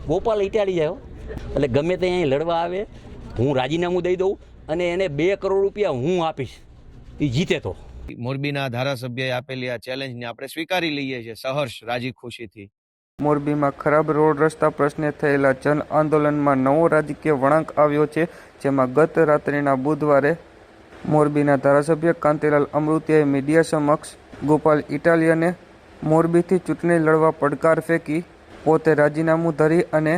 Gopal Italy જાય એટલે ગમે તે અહીં લડવા આવે હું રાજીનામું દઈ દઉં અને એને 2 કરોડ રૂપિયા હું આપીશ, એ જીતે તો. મોરબીના ધારાસભ્યએ આપેલી આ ચેલેન્જને આપણે સ્વીકારી લઈએ છીએ સહર્ષ રાજી ખુશીથી. મોરબીમાં ખરાબ રોડ રસ્તા પ્રશ્ને થયેલા જન આંદોલનમાં નવો રાજકીય વળાંક આવ્યો છે, જેમાં ગત રાત્રિના બુધવારે મોરબીના ધારાસભ્ય કાંતિલાલ અમૃતિયાએ મીડિયા સમક્ષ ગોપાલ ઇટાલિયાને મોરબીથી ચૂંટણી લડવા પડકાર ફેંકી પોતે રાજીનામું ધરી અને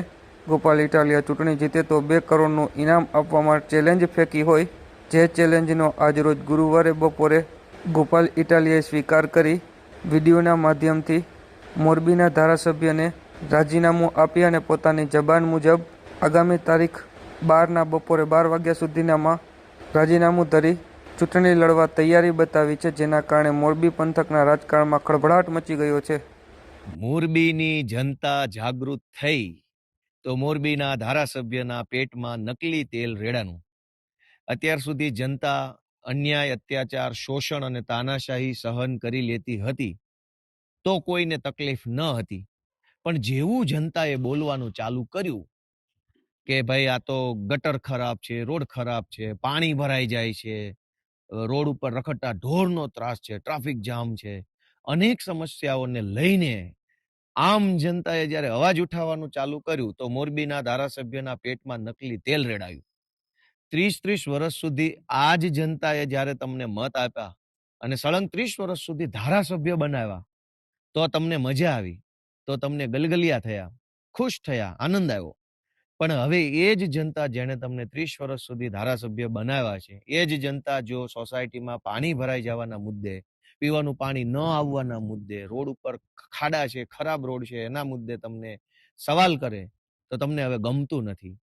ગોપાલ ઇટાલિયા ચૂંટણી જીતે તો 2 કરોડનું ઇનામ આપવા માટે ચેલેન્જ ફેંકી હોય, જે ચેલેન્જનો આજરોજ ગુરુવારે બપોરે ગોપાલ ઇટાલિયાએ સ્વીકાર કરી વિડીયોના માધ્યમથી મોરબીના ધારાસભ્યને રાજીનામું આપી અને પોતાની જબાન મુજબ આગામી તારીખ 12ના બપોરે 12 વાગ્યા સુધીનામાં રાજીનામું ધરી ચૂંટણી લડવા તૈયારી બતાવી છે, જેના કારણે મોરબી પંથકના રાજકારણમાં ખળભળાટ મચી ગયો છે. મોરબીની જનતા જાગૃત થઈ તો મોરબીના ધારાસભ્યના પેટમાં નકલી તેલ રેડાનું. અત્યાર સુધી જનતા અન્યાય, અત્યાચાર, શોષણ અને તાનાશાહી સહન કરી લેતી હતી તો કોઈને તકલીફ ન હતી, પણ જેવું જનતાએ બોલવાનું ચાલુ કર્યું કે ભાઈ આ તો ગટર ખરાબ છે, રોડ ખરાબ છે, પાણી ભરાઈ જાય છે, રોડ ઉપર રખડતા ઢોરનો ત્રાસ છે, ટ્રાફિક જામ છે, અનેક સમસ્યાઓને લઈને આમ જનતાએ જ્યારે અવાજ ઉઠાવવાનું ચાલુ કર્યું તો મોરબીના ધારાસભ્યના પેટમાં નકલી તેલ રેડાયું. 30 વર્ષ સુધી આ જ જનતાએ જ્યારે તમને મત આપ્યા અને સળંગ 30 વર્ષ સુધી ધારાસભ્ય બનાવ્યા તો તમને મજા આવી, તો તમને ગલગલિયા થયા, ખુશ થયા, આનંદ આવ્યો. પણ હવે એ જ જનતા જેણે તમને 30 વર્ષ સુધી ધારાસભ્ય બનાવ્યા છે, એ જ જનતા જો સોસાયટીમાં પાણી ભરાઈ જવાના મુદ્દે, પીવાનું પાણી ન આવવાના મુદ્દે, રોડ ઉપર ખાડા છે, ખરાબ રોડ છે, એના મુદ્દે તમને સવાલ કરે તો તમને હવે ગમતું નથી.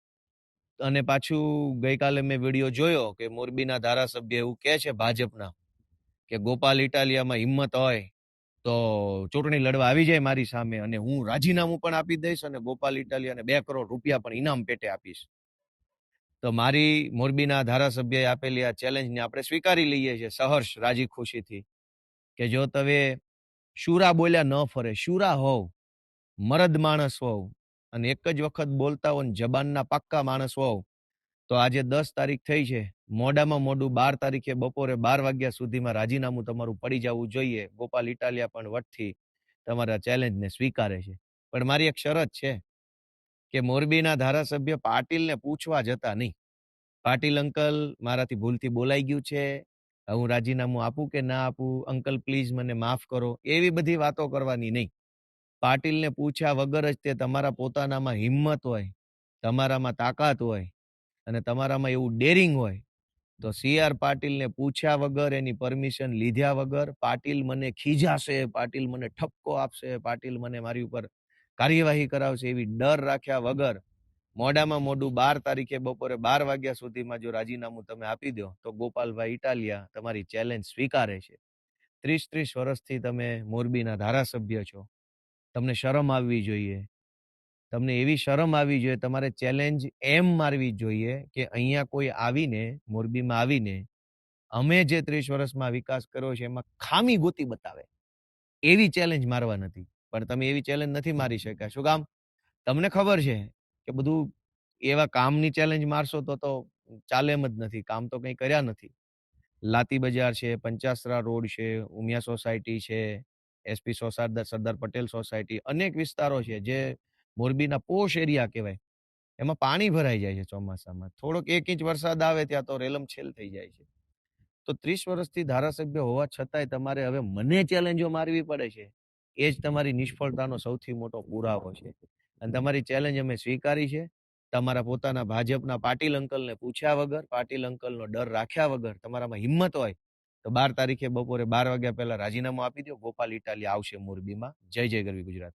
અને પાછું ગઈકાલે મેં વિડીયો જોયો કે મોરબીના ધારાસભ્ય એવું કહે છે ભાજપના કે ગોપાલ ઇટાલિયામાં હિંમત હોય તો ચૂંટણી લડવા આવી જાય મારી સામે અને હું રાજીનામું પણ આપી દઈશ અને ગોપાલ ઇટાલિયાને 2 કરોડ રૂપિયા પણ ઇનામ પેટે આપીશ. તો મારી મોરબીના ધારાસભ્યએ આપેલી આ ચેલેન્જને આપણે સ્વીકારી લઈએ છીએ સહર્ષ રાજી ખુશીથી કે જો તમે શુરા બોલ્યા ન ફરે, શુરા હોવ, મરદ માણસ હોવ અને એક જ વખત બોલતા હો, જબાનના પાક્કા માણસ હોવ તો આજે 10 તારીખ થઈ છે, મોડામાં મોડું 12 તારીખે બપોરે 12 વાગ્યા સુધીમાં રાજીનામું તમારું પડી જવું જોઈએ. ગોપાલ ઇટાલિયા પણ વટથી તમારા ચેલેન્જને સ્વીકારે છે, પણ મારી એક શરત છે કે મોરબીના ધારાસભ્ય પાટીલને પૂછવા જતા નહીં. પાટીલ અંકલ, મારાથી ભૂલથી બોલાઈ ગયું છે, હું રાજીનામું આપું કે ના આપું, અંકલ પ્લીઝ મને માફ કરો, એવી બધી વાતો કરવાની નહીં. પાટીલને પૂછ્યા વગર જ તે તમારા પોતાનામાં હિંમત હોય, તમારામાં તાકાત હોય અને તમારામાં એવું ડેરિંગ હોય તો CR પાટીલને પૂછ્યા વગર, એની પરમિશન લીધા વગર, પાટીલ મને ખીજાશે, પાટીલ મને ઠપકો આપશે, પાટીલ મને મારી ઉપર કાર્યવાહી કરાવશે એવી ડર રાખ્યા વગર મોડામાં મોડું 12 તારીખે બપોરે 12 વાગ્યા સુધીમાં જો રાજીનામું તમે આપી દો તો ગોપાલભાઈ ઇટાલિયા તમારી ચેલેન્જ સ્વીકારે છે. 30 વર્ષથી તમે મોરબીના ધારાસભ્ય છો, તમને શરમ આવવી જોઈએ. તમને એવી શરમ આવવી જોઈએ, તમારે ચેલેન્જ એમ મારવી જોઈએ કે અહીંયા કોઈ આવીને, મોરબીમાં આવીને અમે જે 30 વર્ષમાં વિકાસ કર્યો છે એમાં ખામી ગોતી બતાવે, એવી ચેલેન્જ મારવા નથી. પણ તમે એવી ચેલેન્જ નથી મારી શક્યા. શું કામ? તમને ખબર છે કે બધું એવા કામની ચેલેન્જ મારશો તો ચાલે એમ જ નથી. કામ તો કંઈ કર્યા નથી. લાતી બજાર છે, પંચાસરા રોડ છે, ઉમિયા સોસાયટી છે, SP સરદાર પટેલ સોસાયટી, અનેક વિસ્તારો છે જે મોરબીના પોશ એરિયા કહેવાય, એમાં પાણી ભરાઈ જાય છે ચોમાસામાં. થોડોક 1 ઇંચ વરસાદ આવે ત્યાં તો રેલમછેલ થઈ જાય છે. તો 30 વર્ષથી ધારાસભ્ય હોવા છતાંય તમારે હવે મને ચેલેન્જો મારવી પડે છે, એ જ તમારી નિષ્ફળતાનો સૌથી મોટો પુરાવો છે. અને તમારી ચેલેન્જ અમે સ્વીકારી છે. તમારા પોતાના ભાજપના પાટીલ અંકલને પૂછ્યા વગર, પાટીલ અંકલનો ડર રાખ્યા વગર, તમારામાં હિંમત હોય તો 12 તારીખે બપોરે 12 વાગ્યા પહેલા રાજીનામું આપી દો. ગોપાલ ઇટાલિયા આવશે મોરબીમાં. જય જય ગરવી ગુજરાત.